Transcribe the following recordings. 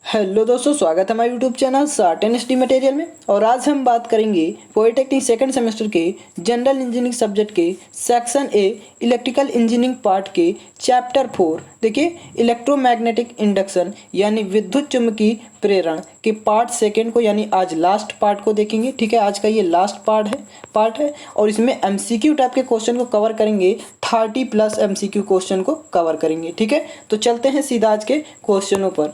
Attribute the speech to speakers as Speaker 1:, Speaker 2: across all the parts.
Speaker 1: Hello दोस्तों, स्वागत है हमारे यूट्यूब चैनल सार्ट एंड स्टी मटेरियल में। और आज हम बात करेंगे पॉलिटेक्निक सेकंड सेमेस्टर के जनरल इंजीनियरिंग सब्जेक्ट के section A electrical engineering part के चैप्टर 4 देखिए इलेक्ट्रोमैग्नेटिक इंडक्शन यानी विद्युत चुम्बकीय प्रेरण के पार्ट सेकंड को यानी आज लास्ट पार्ट को देखेंगे। ठीक है, आज का ये लास्ट पार्ट है और इसमें एमसीक्यू टाइप के क्वेश्चन को कवर करेंगे। 30+ एमसीक्यू क्वेश्चन को कवर करेंगे। ठीक है, तो चलते हैं सीधा आज के क्वेश्चनों पर।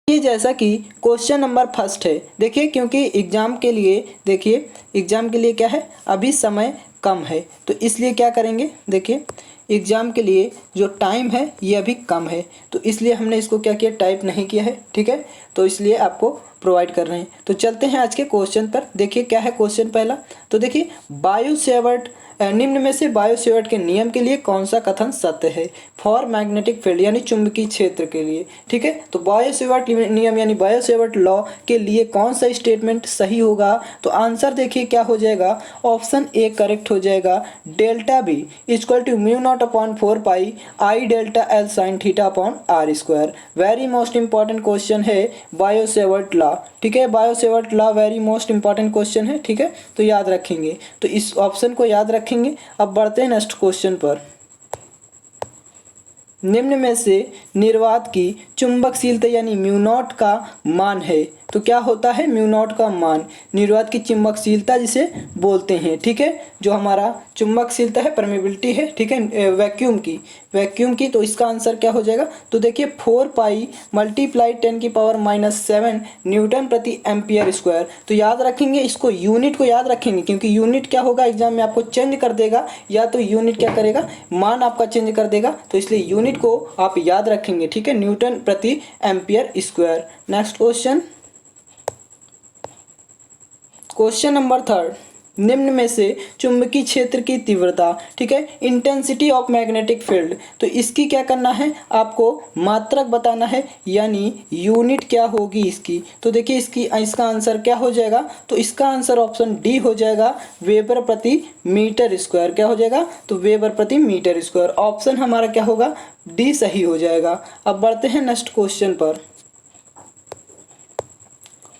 Speaker 1: ये जैसा कि क्वेश्चन नंबर फर्स्ट है, देखिए क्योंकि एग्ज़ाम के लिए क्या है, अभी समय कम है तो इसलिए क्या करेंगे, देखिए एग्ज़ाम के लिए जो टाइम है ये अभी कम है तो इसलिए हमने इसको क्या किया, टाइप नहीं किया है। ठीक है, तो इसलिए आपको प्रोवाइड कर रहे हैं। तो चलते हैं आज के क्वेश्चन पर। देखिए क्या है क्वेश्चन पहला, तो देखिए बायो-सेवर्ट निम्न में से बायो-सेवर्ट के नियम के लिए कौन सा कथन सत्य है फॉर मैग्नेटिक फील्ड यानी चुंबकीय क्षेत्र के लिए। ठीक है, तो बायो-सेवर्ट नियम यानी बायो-सेवर्ट लॉ के लिए कौन सा स्टेटमेंट सही होगा, तो आंसर देखिए क्या हो जाएगा, ऑप्शन ए करेक्ट हो जाएगा। Delta B equal to mu not upon 4 pi I delta L sine theta upon R square. Very most important question है बायो-सेवर्ट लॉ। ठीक है, Biot-Savart law very most important question है। ठीक है, तो याद रखेंगे, तो इस ऑप्शन को याद रखेंगे। अब बढ़ते हैं नेक्स्ट क्वेश्चन पर। निम्न में से निर्वात की चुंबकशीलता यानी म्यू नॉट का मान है, तो क्या होता है म्यू नॉट का मान, निर्वात की चुंबकशीलता जिसे बोलते हैं। ठीक है, जो हमारा चुंबकशीलता है, परमेबिलिटी है। ठीक है, वैक्यूम की तो इसका आंसर क्या हो जाएगा, तो देखिए 4 पाई मल्टीप्लाई 10⁻⁷ न्यूटन प्रति एम्पियर स्क्वायर। तो याद रखेंगे, इसको यूनिट को याद रखेंगे क्योंकि यूनिट क्या होगा एग्जाम में आपको चेंज कर देगा, या तो यूनिट क्या करेगा, मान आपका चेंज कर देगा, तो इसलिए यूनिट को आप याद रखेंगे। ठीक है, न्यूटन प्रति ampere square. Next question number third, निम्न में से चुंबकीय क्षेत्र की तीव्रता, ठीक है, इंटेंसिटी ऑफ मैग्नेटिक फील्ड, तो इसकी क्या करना है, आपको मात्रक बताना है यानी यूनिट क्या होगी इसकी। तो देखिए इसका आंसर क्या हो जाएगा, तो इसका आंसर ऑप्शन डी हो जाएगा, वेबर प्रति मीटर स्क्वायर। क्या हो जाएगा, तो वेबर प्रति मीटर स्क्वायर। ऑप्शन हमारा क्या होगा, डी सही हो जाएगा। अब बढ़ते हैं नेक्स्ट क्वेश्चन पर।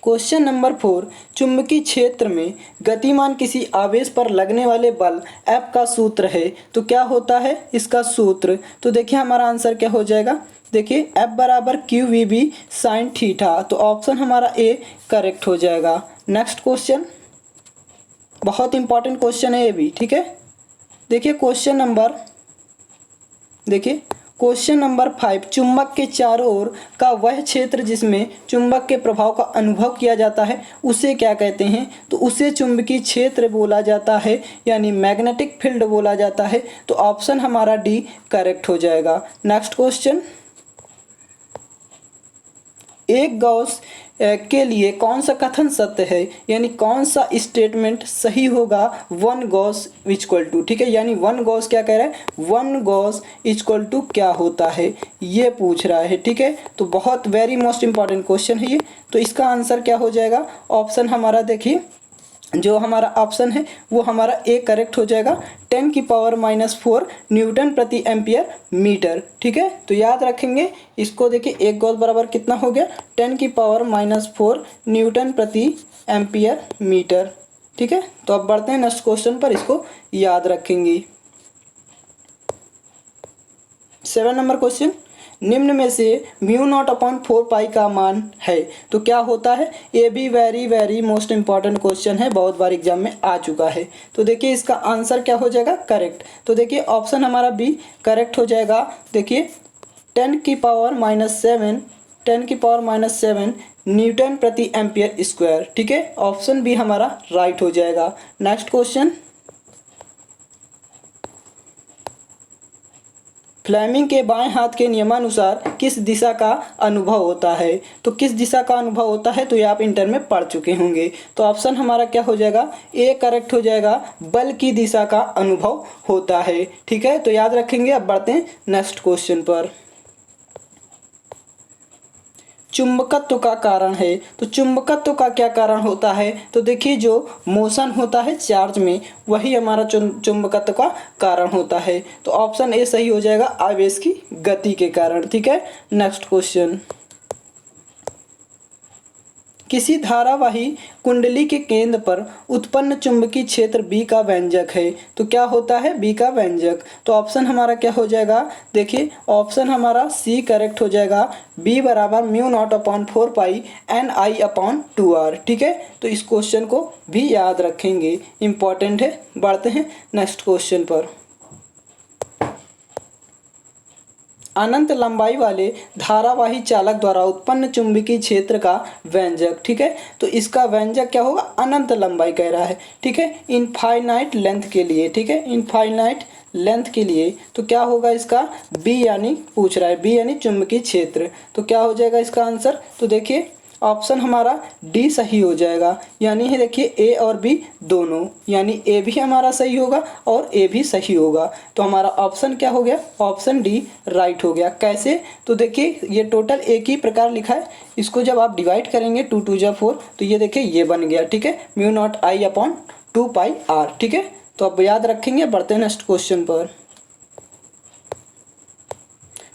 Speaker 1: क्वेश्चन नंबर 4, चुंबकीय क्षेत्र में गतिमान किसी आवेश पर लगने वाले बल F का सूत्र है, तो क्या होता है इसका सूत्र, तो देखिए हमारा आंसर क्या हो जाएगा, देखिए F बराबर QVB साइन थीटा, तो ऑप्शन हमारा ए करेक्ट हो जाएगा। नेक्स्ट क्वेश्चन, बहुत इंपॉर्टेंट क्वेश्चन है ये भी। ठीक है, देखिए क्वेश्चन नंबर 5, चुंबक के चारों ओर का वह क्षेत्र जिसमें चुंबक के प्रभाव का अनुभव किया जाता है उसे क्या कहते हैं, तो उसे चुंबकीय क्षेत्र बोला जाता है यानी मैग्नेटिक फील्ड बोला जाता है। तो ऑप्शन हमारा डी करेक्ट हो जाएगा। नेक्स्ट क्वेश्चन, एक गॉस के लिए कौन सा कथन सत्य है यानी कौन सा स्टेटमेंट सही होगा, 1 गॉस इक्वल टू, ठीक है, यानी 1 गॉस क्या कह रहा है, 1 गॉस इक्वल टू क्या होता है ये पूछ रहा है। ठीक है, तो बहुत वेरी मोस्ट इंपॉर्टेंट क्वेश्चन है ये। तो इसका आंसर क्या हो जाएगा, ऑप्शन हमारा देखिए जो हमारा ऑप्शन है वो हमारा ए करेक्ट हो जाएगा, 10⁻⁴ न्यूटन प्रति एम्पियर मीटर। ठीक है, तो याद रखेंगे इसको। देखिए एक गॉस बराबर कितना हो गया, 10⁻⁴ न्यूटन प्रति एम्पियर मीटर। ठीक है, तो अब बढ़ते हैं नेक्स्ट क्वेश्चन पर, इसको याद रखेंगे। 7 नंबर क्वेश्चन, निम्न में से म्यू नॉट अपॉन 4 पाई का मान है, तो क्या होता है, ये भी वेरी मोस्ट इंपॉर्टेंट क्वेश्चन है, बहुत बार एग्जाम में आ चुका है। तो देखिए इसका आंसर क्या हो जाएगा, करेक्ट। तो देखिए ऑप्शन हमारा बी करेक्ट हो जाएगा। देखिए 10⁻⁷ न्यूटन प्रति एम्पियर स्क्वायर। ठीक है, ऑप्शन बी हमारा राइट हो जाएगा। नेक्स्ट क्वेश्चन, फ्लेमिंग के बाएं हाथ के नियमानुसार किस दिशा का अनुभव होता है, तो किस दिशा का अनुभव होता है, तो ये आप इंटर में पढ़ चुके होंगे। तो ऑप्शन हमारा क्या हो जाएगा, ए करेक्ट हो जाएगा, बल की दिशा का अनुभव होता है। ठीक है, तो याद रखेंगे। अब बढ़ते हैं नेक्स्ट क्वेश्चन पर। चुंबकत्व का कारण है, तो चुंबकत्व का क्या कारण होता है, तो देखिए जो मोशन होता है चार्ज में वही हमारा चुंबकत्व का कारण होता है। तो ऑप्शन ए सही हो जाएगा, आवेश की गति के कारण। ठीक है, नेक्स्ट क्वेश्चन, किसी धारावाही कुंडली के केंद्र पर उत्पन्न चुंबकीय क्षेत्र बी का व्यंजक है। तो क्या होता है बी का व्यंजक? तो ऑप्शन हमारा क्या हो जाएगा? देखिए ऑप्शन हमारा सी करेक्ट हो जाएगा। बी बराबर mu not upon 4 pi N I upon 2r। ठीक है, तो इस क्वेश्चन को भी याद रखेंगे, इंपॉर्टेंट है। बढ़ते हैं नेक्स्ट क्वेश्चन पर। अनंत लंबाई वाले धारावाही चालक द्वारा उत्पन्न चुंबकीय क्षेत्र का व्यंजक। ठीक है, तो इसका व्यंजक क्या होगा? अनंत लंबाई कह रहा है। ठीक है, इनफाइनाइट लेंथ के लिए। ठीक है, इनफाइनाइट लेंथ के लिए तो क्या होगा इसका? बी यानी पूछ रहा है, बी यानी चुंबकीय क्षेत्र। तो क्या हो जाएगा इसका आंसर? तो देखिए ऑप्शन हमारा डी सही हो जाएगा, यानी है देखिए ए और बी दोनों, यानी ए भी हमारा सही होगा और ए भी सही होगा। तो हमारा ऑप्शन क्या हो गया? ऑप्शन डी राइट हो गया। कैसे? तो देखिए ये टोटल एक ही प्रकार लिखा है, इसको जब आप डिवाइड करेंगे 2 2 जा 4 तो ये देखिए ये बन गया। ठीक है, mu not I upon 2 pi R. ठीक है, तो अब याद रखेंगे। बढ़ते हैं नेक्स्ट क्वेश्चन पर।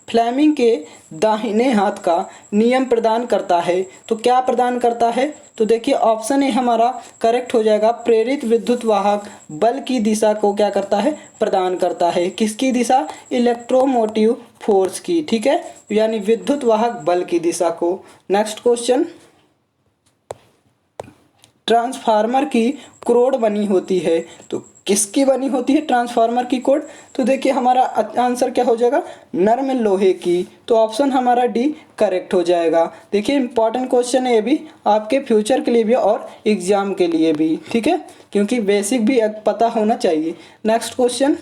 Speaker 1: फ्लेमिंग के दाहिने हाथ का नियम प्रदान करता है। तो क्या प्रदान करता है? तो देखिए ऑप्शन ए हमारा करेक्ट हो जाएगा। प्रेरित विद्युत वाहक बल की दिशा को क्या करता है? प्रदान करता है। किसकी दिशा? इलेक्ट्रोमोटिव फोर्स की। ठीक है, यानी विद्युत वाहक बल की दिशा को। Next question. ट्रांसफार्मर की कोड बनी होती है। तो किसकी बनी होती है ट्रांसफार्मर की कोड? तो देखिए हमारा आंसर क्या हो जाएगा? नर्म लोहे की। तो ऑप्शन हमारा डी करेक्ट हो जाएगा। देखिए इंपॉर्टेंट क्वेश्चन है ये भी, आपके फ्यूचर के लिए भी और एग्जाम के लिए भी। ठीक है, क्योंकि बेसिक भी पता होना चाहिए। Next question.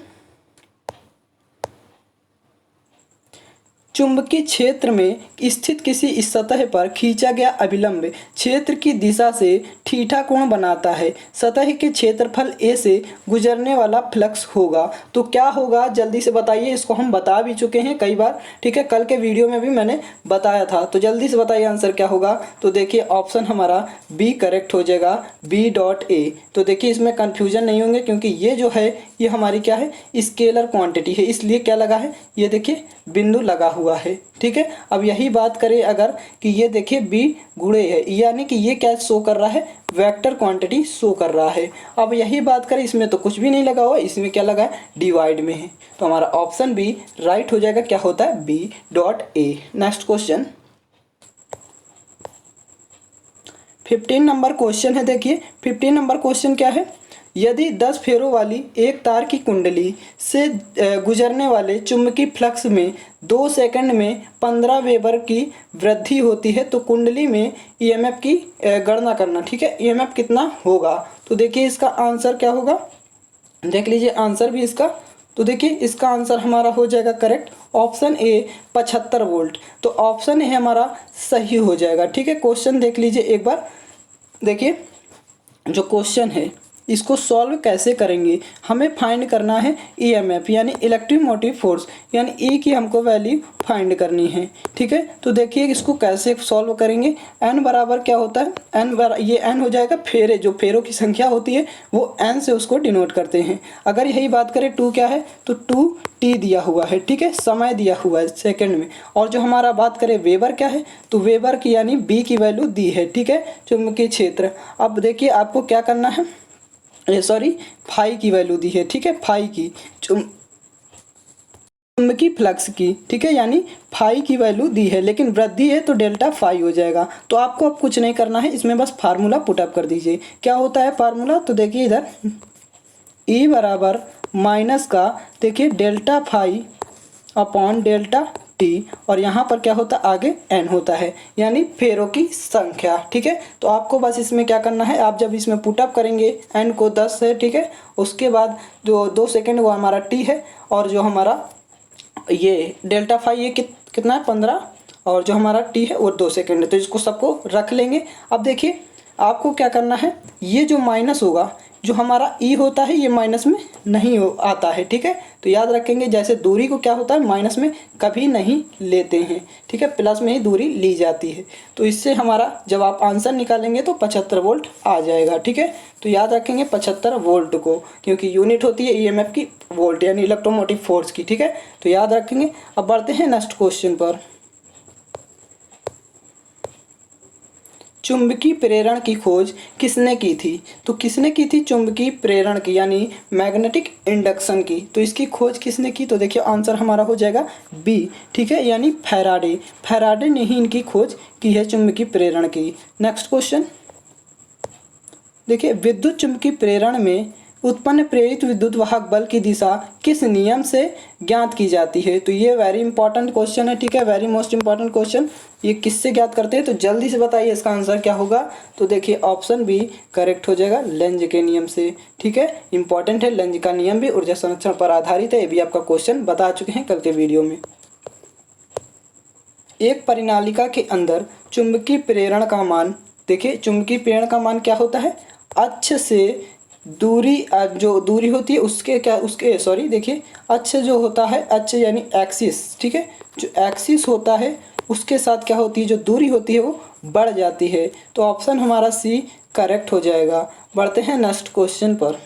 Speaker 1: चुंबकीय क्षेत्र में स्थित किसी सतह पर खींचा गया अभिलंब क्षेत्र की दिशा से थीटा कोण बनाता है। सतह के क्षेत्रफल ए से गुजरने वाला फ्लक्स होगा। तो क्या होगा जल्दी से बताइए, इसको हम बता भी चुके हैं कई बार। ठीक है, कल के वीडियो में भी मैंने बताया था, तो जल्दी से बताइए आंसर क्या होगा। तो देखिए ऑप्शन हमारा बी करेक्ट हो जाएगा, बी डॉट ए। तो देखिए इसमें कन्फ्यूजन नहीं होंगे, क्योंकि ये जो है ये हमारी क्या है? स्केलर क्वांटिटी है, इसलिए क्या लगा है? ये देखिए बिंदु लगा हुआ है। ठीक है, अब यही बात करें अगर कि ये देखिए बी गुणे है, यानी कि ये क्या शो कर रहा है? वेक्टर क्वांटिटी शो कर रहा है। अब यही बात करें इसमें तो कुछ भी नहीं लगा हुआ, इसमें क्या लगा है? डिवाइड में है। तो हमारा ऑप्शन बी राइट हो जाएगा। क्या होता है? B dot A. Next question 15 number question है। देखिए 15 नंबर क्वेश्चन क्या है? यदि 10 फेरों वाली एक तार की कुंडली से गुजरने वाले चुंबकीय फ्लक्स में 2 सेकंड में 15 वेबर की वृद्धि होती है तो कुंडली में ईएमएफ की गणना करना। ठीक है, ईएमएफ कितना होगा? तो देखिए इसका आंसर क्या होगा? देख लीजिए आंसर भी इसका। तो देखिए इसका आंसर हमारा हो जाएगा करेक्ट, ऑप्शन ए 75 वोल्ट। तो ऑप्शन ए हमारा सही हो जाएगा। ठीक है, क्वेश्चन देख लीजिए एक बार। देखिए जो क्वेश्चन है इसको सॉल्व कैसे करेंगे? हमें फाइंड करना है ईएमएफ यानी इलेक्ट्रोमोटिव फोर्स, यानी ई की हमको वैल्यू फाइंड करनी है। ठीक है, तो देखिए इसको कैसे सॉल्व करेंगे। एन बराबर क्या होता है? ये एन हो जाएगा फेरे, जो फेरों की संख्या होती है वो एन से उसको डिनोट करते हैं। अगर यही बात करें टू क्या है? तो 2t दिया हुआ है। ठीक है, समय दिया हुआ है सेकेंड में। और जो हमारा बात करें वेबर क्या है? तो वेबर की यानी बी की वैल्यू दी है। ठीक है, चुंबकीय क्षेत्र। अब देखिए आपको क्या करना है, सॉरी फाई की वैल्यू दी है। ठीक है, फाई की चुंबकीय फ्लक्स की। ठीक है, यानी फाई की वैल्यू दी है, लेकिन वृद्धि है तो डेल्टा फाई हो जाएगा। तो आपको अब कुछ नहीं करना है, इसमें बस फार्मूला पुटअप कर दीजिए। क्या होता है फार्मूला? तो देखिए इधर ई बराबर माइनस का देखिए delta phi upon delta T, और यहाँ पर क्या होता है? आगे एन होता है, यानी फेरों की संख्या। ठीक है, तो आपको बस इसमें क्या करना है, आप जब इसमें पुटअप करेंगे एन को 10 है। ठीक है, उसके बाद जो 2 सेकेंड वो हमारा टी है, और जो हमारा ये डेल्टा फाई ये कितना है? 15, और जो हमारा टी है वो 2 सेकेंड है। तो इसको सबको रख लेंगे। अब देखिए आपको क्या करना है, ये जो माइनस होगा, जो हमारा ई होता है ये माइनस में नहीं आता है। ठीक है, तो याद रखेंगे जैसे दूरी को क्या होता है? माइनस में कभी नहीं लेते हैं। ठीक है, प्लस में ही दूरी ली जाती है। तो इससे हमारा जब आप आंसर निकालेंगे तो 75 वोल्ट आ जाएगा। ठीक है, तो याद रखेंगे 75 वोल्ट को, क्योंकि यूनिट होती है ईएमएफ की वोल्ट यानी इलेक्ट्रोमोटिव फोर्स की। ठीक है, तो याद रखेंगे। अब बढ़ते हैं नेक्स्ट क्वेश्चन पर। चुंबकीय प्रेरण की खोज किसने की थी? तो किसने की थी चुंबकीय प्रेरण की यानी मैग्नेटिक इंडक्शन की? तो इसकी खोज किसने की? तो देखिए आंसर हमारा हो जाएगा बी, ठीक है, यानी फैराडे। फैराडे ने ही इनकी खोज की है चुंबकीय प्रेरण की। नेक्स्ट क्वेश्चन देखिए, विद्युत चुंबकीय प्रेरण में उत्पन्न प्रेरित विद्युत वाहक बल की दिशा किस नियम से ज्ञात की जाती है? तो ये वेरी इंपॉर्टेंट क्वेश्चन है, ठीक है, वेरी मोस्ट इंपॉर्टेंट क्वेश्चन। ये किससे ज्ञात करते हैं? तो जल्दी से बताइए इसका आंसर क्या होगा। तो देखिए ऑप्शन बी करेक्ट हो जाएगा, लेंज के नियम से, ठीक है, इंपॉर्टेंट है। लेंज का नियम भी ऊर्जा संरक्षण पर आधारित है, ये भी आपका क्वेश्चन बता चुके हैं कल के वीडियो में। एक परिनालिका के अंदर चुंबकीय प्रेरण का मान, देखिए चुंबकीय प्रेरण का मान क्या होता है? अक्ष से दूरी, जो दूरी होती है उसके क्या, उसके सॉरी देखिए अक्ष जो होता है, अक्ष यानी एक्सिस, ठीक है, जो एक्सिस होता है उसके साथ क्या होती है, जो दूरी होती है वो बढ़ जाती है। तो ऑप्शन हमारा सी करेक्ट हो जाएगा। बढ़ते हैं नेक्स्ट क्वेश्चन पर।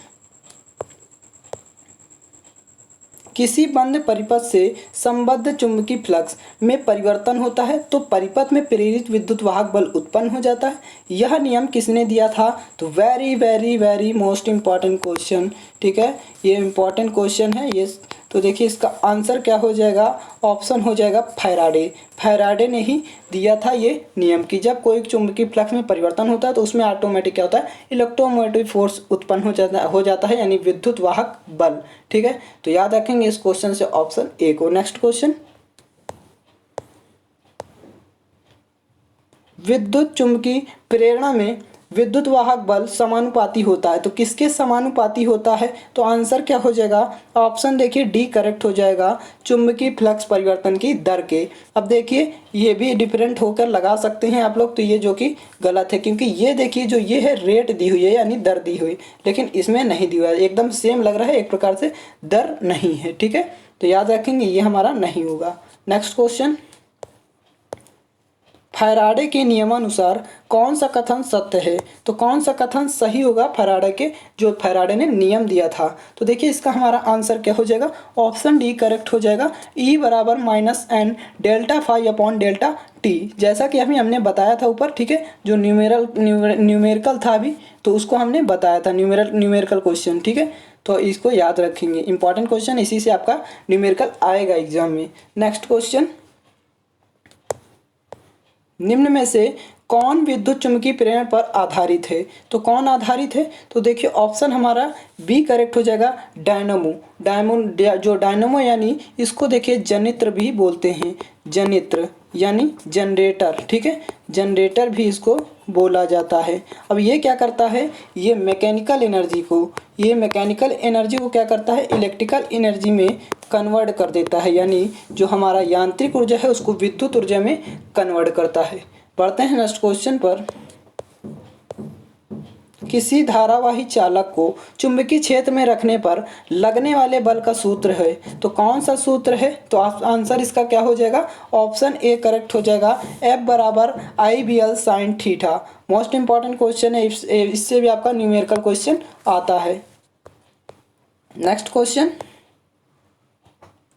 Speaker 1: किसी बंद परिपथ से संबद्ध चुंबकीय फ्लक्स में परिवर्तन होता है तो परिपथ में प्रेरित विद्युत वाहक बल उत्पन्न हो जाता है। यह नियम किसने दिया था? तो very very very most important question, ठीक है, ये इम्पॉर्टेंट क्वेश्चन है ये। तो देखिए इसका आंसर क्या हो जाएगा? ऑप्शन हो जाएगा फैराडे। फैराडे ने ही दिया था ये नियम कि जब कोई चुंबकीय फ्लक्स में परिवर्तन होता है तो उसमें ऑटोमेटिक क्या होता है? इलेक्ट्रोमोटिव फोर्स उत्पन्न हो जाता है यानी विद्युत वाहक बल, ठीक है। तो याद रखेंगे इस क्वेश्चन से ऑप्शन ए को। नेक्स्ट क्वेश्चन, विद्युत चुंबकीय प्रेरणा में विद्युत वाहक बल समानुपाती होता है तो किसके समानुपाती होता है? तो आंसर क्या हो जाएगा? ऑप्शन देखिए डी करेक्ट हो जाएगा, चुंबकीय फ्लक्स परिवर्तन की दर के। अब देखिए ये भी डिफरेंट होकर लगा सकते हैं आप लोग, तो ये जो कि गलत है क्योंकि ये देखिए जो ये है रेट दी हुई है यानी दर दी हुई, लेकिन इसमें नहीं दी हुआ है, एकदम सेम लग रहा है, एक प्रकार से दर नहीं है, ठीक है। तो याद रखेंगे ये हमारा नहीं होगा। नेक्स्ट क्वेश्चन, फैराडे के नियमानुसार कौन सा कथन सत्य है? तो कौन सा कथन सही होगा फैराडे के, जो फैराडे ने नियम दिया था? तो देखिए इसका हमारा आंसर क्या हो जाएगा? ऑप्शन डी करेक्ट हो जाएगा, E बराबर -n delta phi upon delta T. जैसा कि अभी हमने बताया था ऊपर, ठीक है, जो न्यूमेरिकल था अभी, तो उसको हमने बताया था, न्यूमेरिकल क्वेश्चन, ठीक है। तो इसको याद रखेंगे, इंपॉर्टेंट क्वेश्चन, इसी से आपका न्यूमेरिकल आएगा एग्जाम में। नेक्स्ट क्वेश्चन, निम्न में से कौन विद्युत चुंबकीय प्रेरण पर आधारित है? तो कौन आधारित है? तो देखिए ऑप्शन हमारा बी करेक्ट हो जाएगा, डायनमो। जो डायनमो यानी इसको देखिए जनित्र भी बोलते हैं, जनित्र यानी जनरेटर, ठीक है, जनरेटर भी इसको बोला जाता है। अब ये क्या करता है? ये मैकेनिकल एनर्जी को क्या करता है? इलेक्ट्रिकल एनर्जी में कन्वर्ट कर देता है, यानी जो हमारा यांत्रिक ऊर्जा है उसको विद्युत ऊर्जा में कन्वर्ट करता है। बढ़ते हैं नेक्स्ट क्वेश्चन पर। किसी धारावाही चालक को चुंबकीय क्षेत्र में रखने पर लगने वाले बल का सूत्र है, तो कौन सा सूत्र है? तो आंसर इसका क्या हो जाएगा? ऑप्शन ए करेक्ट हो जाएगा, F बराबर IBL sine theta. Most important question है, इससे भी आपका न्यूमेरिकल क्वेश्चन आता है। नेक्स्ट क्वेश्चन,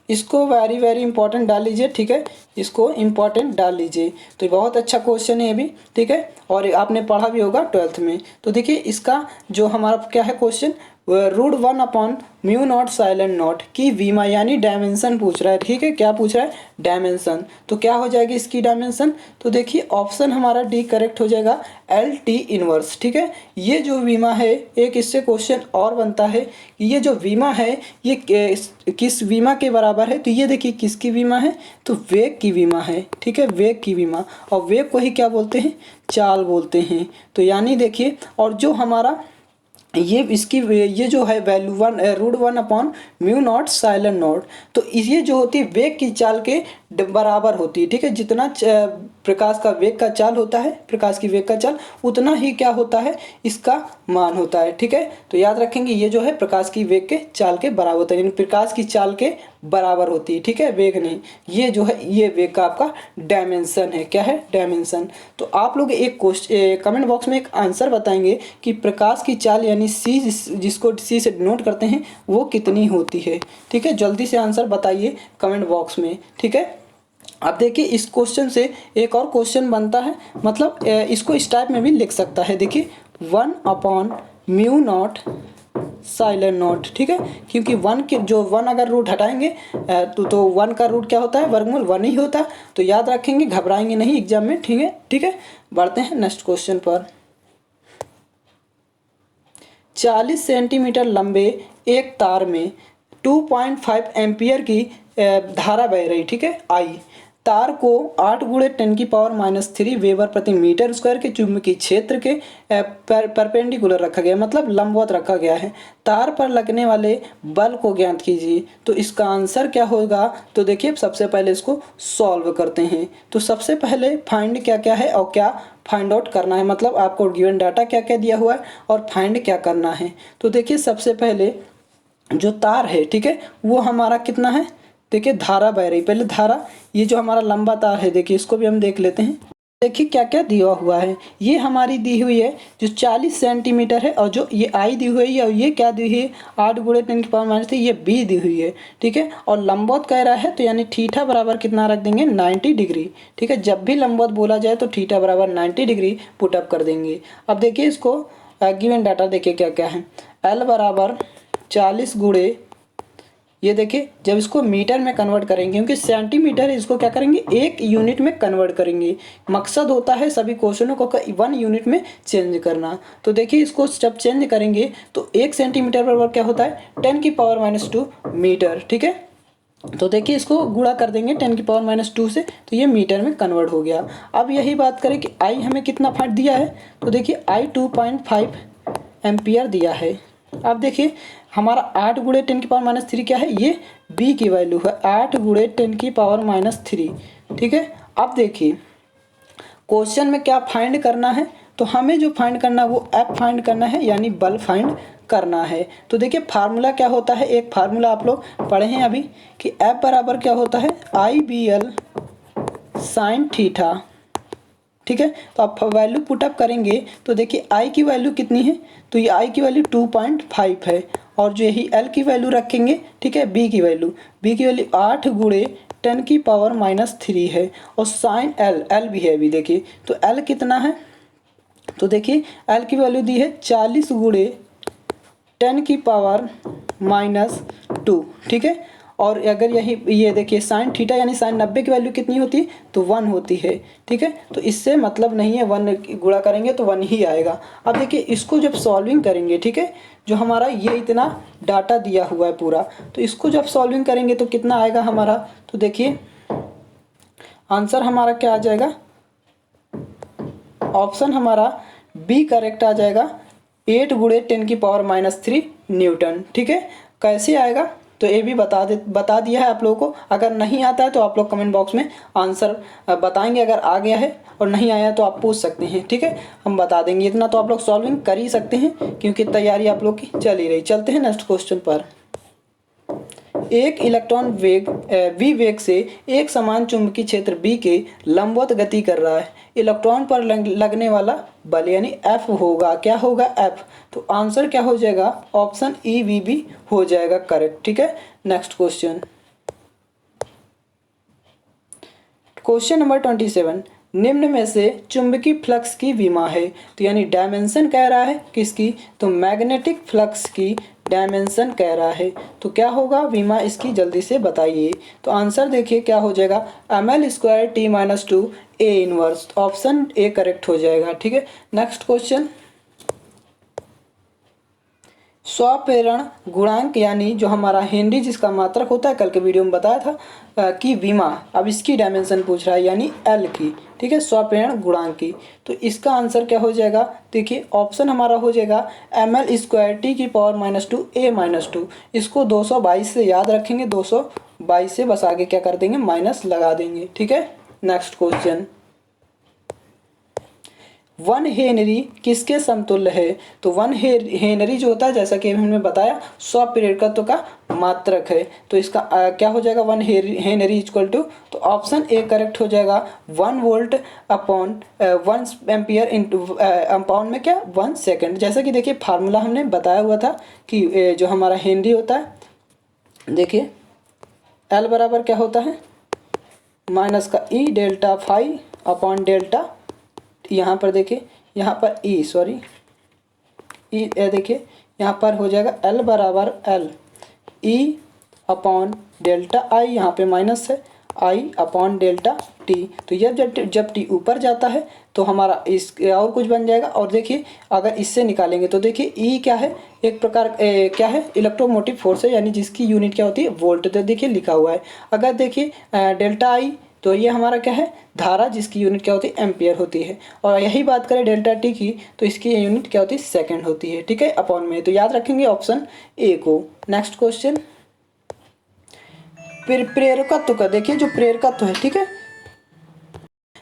Speaker 1: इसको वेरी वेरी इंपॉर्टेंट डाल लीजिए, ठीक है, इसको इंपॉर्टेंट डाल लीजिए। तो बहुत अच्छा क्वेश्चन है ये भी, ठीक है, और आपने पढ़ा भी होगा 12th में। तो देखिए इसका जो हमारा क्या है question, √1 upon mu naught silent not की विमा यानी डायमेंशन पूछ रहा है, ठीक है, क्या पूछ रहा है? डायमेंशन। तो क्या हो जाएगी इसकी डायमेंशन? तो देखिए ऑप्शन हमारा डी करेक्ट हो जाएगा, LT इनवर्स, ठीक है। ये जो विमा है, एक इससे क्वेश्चन और बनता है कि ये जो विमा है ये किस विमा के बराबर है? तो ये देखिए किसकी विमा है? तो वेग की विमा है, ठीक है, वेग की विमा। और वेग को ही क्या बोलते हैं? चाल बोलते हैं। तो यानी देखिए, और जो हमारा ये जो है value √1 upon mu naught silent not, तो ये जो होती है वेग की चाल के बराबर होती है, ठीक है। जितना प्रकाश का वेग का चाल होता है, प्रकाश की वेग का चाल, उतना ही क्या होता है? इसका मान होता है, ठीक है। तो याद रखेंगे ये जो है प्रकाश की वेग के चाल के बराबर होता है, यानी प्रकाश की चाल के बराबर होती है, ठीक है, वेग नहीं। ये जो है ये वेग का आपका डायमेंशन है, क्या है? डायमेंशन। तो आप लोग एक कमेंट बॉक्स में एक आंसर बताएंगे कि प्रकाश की चाल यानी सी, जिसको सी से डिनोट करते हैं, वो कितनी होती है, ठीक है। जल्दी से आंसर बताइए कमेंट बॉक्स में, ठीक है। अब देखिए इस क्वेश्चन से एक और क्वेश्चन बनता है, मतलब इसको इस टाइप में भी लिख सकता है। देखिए 1/μ0 साइलेंट नोट, ठीक है, क्योंकि वन के जो वन अगर रूट हटाएंगे तो वन का रूट क्या होता है, वर्गमूल वन ही होता है। तो याद रखेंगे, घबराएंगे नहीं एग्जाम में, ठीक है। ठीक है, बढ़ते हैं नेक्स्ट क्वेश्चन पर। 40 सेंटीमीटर लंबे एक तार में 2.5 एम्पियर की धारा बह रही, ठीक है, आई। तार को 8 × 10⁻³ वेबर प्रति मीटर स्क्वायर के चुंबकीय क्षेत्र के परपेंडिकुलर रखा गया, मतलब लंबवत रखा गया है। तार पर लगने वाले बल को ज्ञात कीजिए। तो इसका आंसर क्या होगा, तो देखिए सबसे पहले इसको सॉल्व करते हैं। तो सबसे पहले फाइंड क्या क्या है और क्या फाइंड आउट करना है, मतलब आपको गिवन डाटा क्या क्या दिया हुआ है और फाइंड क्या करना है। तो देखिए सबसे पहले जो तार है, ठीक है, वो हमारा कितना है, देखिए धारा बह रही, पहले धारा, ये जो हमारा लंबा तार है, देखिए इसको भी हम देख लेते हैं। देखिए क्या क्या दिया हुआ है, ये हमारी दी हुई है जो 40 सेंटीमीटर है, और जो ये आई दी हुई है और ये क्या दी हुई है 8 × 10⁻³ ये बी दी हुई है, ठीक है। और लंबवत कह रहा है तो यानी थीटा बराबर कितना रख देंगे 90 डिग्री, ठीक है। जब भी लंबवत बोला जाए तो थीटा बराबर 90 डिग्री पुटअप कर देंगे। अब देखिए इसको गिवन डाटा देखिए क्या क्या है। एल बराबर 40 × ये देखिए जब इसको मीटर में कन्वर्ट करेंगे, क्योंकि सेंटीमीटर है, इसको क्या करेंगे एक यूनिट में कन्वर्ट करेंगे। मकसद होता है सभी क्वेश्चनों को 1 यूनिट में चेंज करना। तो देखिए इसको जब चेंज करेंगे तो 1 सेंटीमीटर बराबर क्या होता है 10⁻² मीटर, ठीक है। तो देखिए इसको गुणा कर देंगे 10⁻² से, तो ये मीटर में कन्वर्ट हो गया। अब यही बात करें कि आई हमें कितना फाइंड दिया है, तो देखिए आई 2.5 एम्पियर दिया है। अब देखिए हमारा 8 × 10⁻³ क्या है, ये बी की वैल्यू है 8 × 10⁻³, ठीक है। अब देखिए क्वेश्चन में क्या फाइंड करना है, तो हमें जो फाइंड करना है वो एफ फाइंड करना है, यानी बल फाइंड करना है। तो देखिए फार्मूला क्या होता है, एक फार्मूला आप लोग पढ़े हैं अभी कि एफ बराबर क्या होता है IBL sin थीटा, ठीक है। तो आप वैल्यू पुटअप करेंगे तो देखिए आई की वैल्यू कितनी है, तो ये आई की वैल्यू 2.5 है, और जो यही एल की वैल्यू रखेंगे, ठीक है, बी की वैल्यू 8 × 10⁻³ है, और साइन एल भी है अभी देखिए, तो एल कितना है, तो देखिए एल की वैल्यू दी है 40 × 10⁻², ठीक है। और अगर यही ये देखिए साइन थीटा यानी साइन 90 की वैल्यू कितनी होती है, तो 1 होती है, ठीक है। तो इससे मतलब नहीं है, 1 गुणा करेंगे तो 1 ही आएगा। अब देखिए इसको जब सॉल्विंग करेंगे, ठीक है, जो हमारा ये इतना डाटा दिया हुआ है पूरा, तो इसको जब सॉल्विंग करेंगे तो कितना आएगा हमारा, तो देखिए आंसर हमारा क्या आ जाएगा, ऑप्शन हमारा बी करेक्ट आ जाएगा 8 × 10⁻³ न्यूटन, ठीक है। कैसे आएगा तो ये भी बता दिया है आप लोगों को। अगर नहीं आता है तो आप लोग कमेंट बॉक्स में आंसर बताएंगे, अगर आ गया है और नहीं आया तो आप पूछ सकते हैं, ठीक है, हम बता देंगे। इतना तो आप लोग सॉल्विंग कर ही सकते हैं क्योंकि तैयारी आप लोग की चल ही रही। चलते हैं नेक्स्ट क्वेश्चन पर। एक इलेक्ट्रॉन v वेग से एक समान चुंबकीय क्षेत्र b के लंबवत गति कर रहा है। इलेक्ट्रॉन पर लगने वाला बल यानी F होगा, क्या होगा F, तो आंसर क्या हो जाएगा, ऑप्शन EVB हो जाएगा करेक्ट, ठीक है। नेक्स्ट क्वेश्चन, क्वेश्चन नंबर 27, निम्न में से चुंबकीय फ्लक्स की विमा है, तो यानी डायमेंशन कह रहा है किसकी, तो मैग्नेटिक फ्लक्स की डायमेंशन कह रहा है। तो क्या होगा विमा इसकी, जल्दी से बताइए। तो आंसर देखिए क्या हो जाएगा ml² t-2 A inverse, option A correct हो जाएगा, ठीक है। नेक्स्ट क्वेश्चन, स्वप्रेरण गुणांक यानी जो हमारा हेनरी जिसका मात्रक होता है, कल के वीडियो में बताया था कि विमा, अब इसकी डायमेंशन पूछ रहा है यानी एल की, ठीक है, स्वप्रेरण गुणांक की। तो इसका आंसर क्या हो जाएगा, देखिए ऑप्शन हमारा हो जाएगा ml² t⁻² A-2। इसको 222 से याद रखेंगे, 222 से बस आगे क्या कर देंगे माइनस लगा देंगे, ठीक है। नेक्स्ट क्वेश्चन, 1 हेनरी किसके समतुल्य है, तो 1 हेनरी जो होता है जैसा कि हमने बताया स्वप्रेरकत्व का मात्रक है। तो इसका क्या हो जाएगा 1 हेनरी इक्वल टू, तो ऑप्शन ए करेक्ट हो जाएगा 1 volt upon 1 ampere into upon में क्या 1 सेकेंड। जैसा कि देखिए फार्मूला हमने बताया हुआ था कि जो हमारा हेनरी होता है, देखिए एल बराबर क्या होता है माइनस का E delta phi upon delta, यहाँ पर देखिए, यहाँ पर ई सॉरी ई देखिए यहाँ पर हो जाएगा एल बराबर एल ई अपॉन डेल्टा आई, यहाँ पे माइनस है, आई अपॉन डेल्टा टी। तो यह जब टी ऊपर जाता है तो हमारा इस और कुछ बन जाएगा। और देखिए अगर इससे निकालेंगे तो देखिए ई क्या है, एक प्रकार क्या है, इलेक्ट्रोमोटिव फोर्स है, यानी जिसकी यूनिट क्या होती है, वोल्ट। तो देखिए लिखा हुआ है। अगर देखिए डेल्टा आई तो ये हमारा क्या है, धारा, जिसकी यूनिट क्या होती है, एम्पियर होती है। और यही बात करें डेल्टा टी की तो इसकी यूनिट क्या होती है, सेकंड होती है। ठीक है, अपॉन में। तो याद रखेंगे ऑप्शन ए को। नेक्स्ट क्वेश्चन, प्रेरकत्व का देखिए, जो प्रेरकत्व है, ठीक है,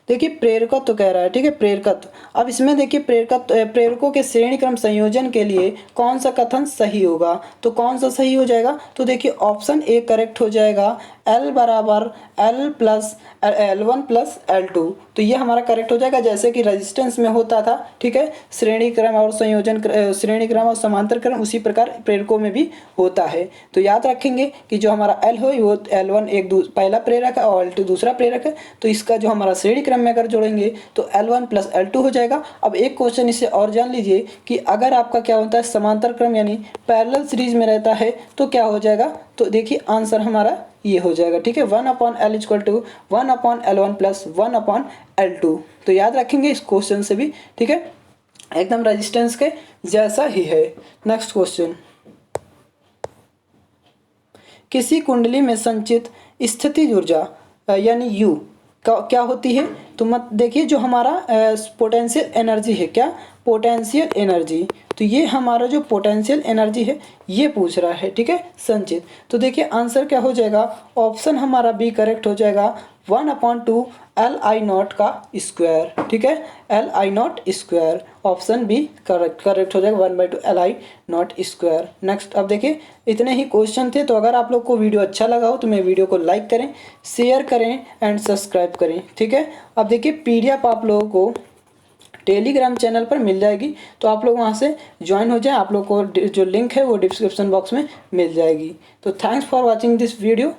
Speaker 1: देखिए प्रेरकत्व कह रहा है, ठीक है, प्रेरकत्व। अब इसमें देखिए प्रेरकों के श्रेणी क्रम संयोजन के लिए कौन सा कथन सही होगा, तो कौन सा सही हो जाएगा, तो देखिए ऑप्शन ए करेक्ट हो जाएगा, L बराबर L plus L1 plus L2। तो ये हमारा करेक्ट हो जाएगा, जैसे कि रेजिस्टेंस में होता था, ठीक है, श्रेणी क्रम और संयोजन, श्रेणी क्रम और समांतर क्रम, उसी प्रकार प्रेरकों में भी होता है। तो याद रखेंगे कि जो हमारा L हो वो L1 पहला प्रेरक है और L2 दूसरा प्रेरक है। तो इसका जो हमारा श्रेणी क्रम में अगर जोड़ेंगे तो L1 प्लस L2 हो जाएगा। अब एक क्वेश्चन इससे और जान लीजिए कि अगर आपका क्या होता है, समांतर क्रम यानी पैरेलल सीरीज में रहता है तो क्या हो जाएगा, तो देखिए आंसर हमारा ये हो जाएगा। ठीक है, 1/L equal to 1/L1 plus 1/L2। तो याद रखेंगे इस क्वेश्चन से भी, ठीक है, एकदम रेजिस्टेंस के जैसा ही है। नेक्स्ट क्वेश्चन, किसी कुंडली में संचित स्थितिज ऊर्जा यानी यू क्या होती है, तो मत देखिए जो हमारा पोटेंशियल एनर्जी है, क्या, पोटेंशियल एनर्जी। तो ये हमारा जो पोटेंशियल एनर्जी है ये पूछ रहा है, ठीक है, संचित। तो देखिए आंसर क्या हो जाएगा, ऑप्शन हमारा बी करेक्ट हो जाएगा, 1/2 Li0 का स्क्वायर। ठीक है, Li0 square, option B correct हो जाएगा, 1/2 Li0 स्क्वायर। नेक्स्ट, अब देखिए इतने ही क्वेश्चन थे। तो अगर आप लोग को वीडियो अच्छा लगा हो तो मेरे वीडियो को लाइक करें, शेयर करें एंड सब्सक्राइब करें। ठीक है, अब देखिए PDF आप लोगों को टेलीग्राम चैनल पर मिल जाएगी, तो आप लोग वहाँ से ज्वाइन हो जाएं। आप लोग को जो लिंक है वो डिस्क्रिप्शन बॉक्स में मिल जाएगी। तो thanks for watching this video.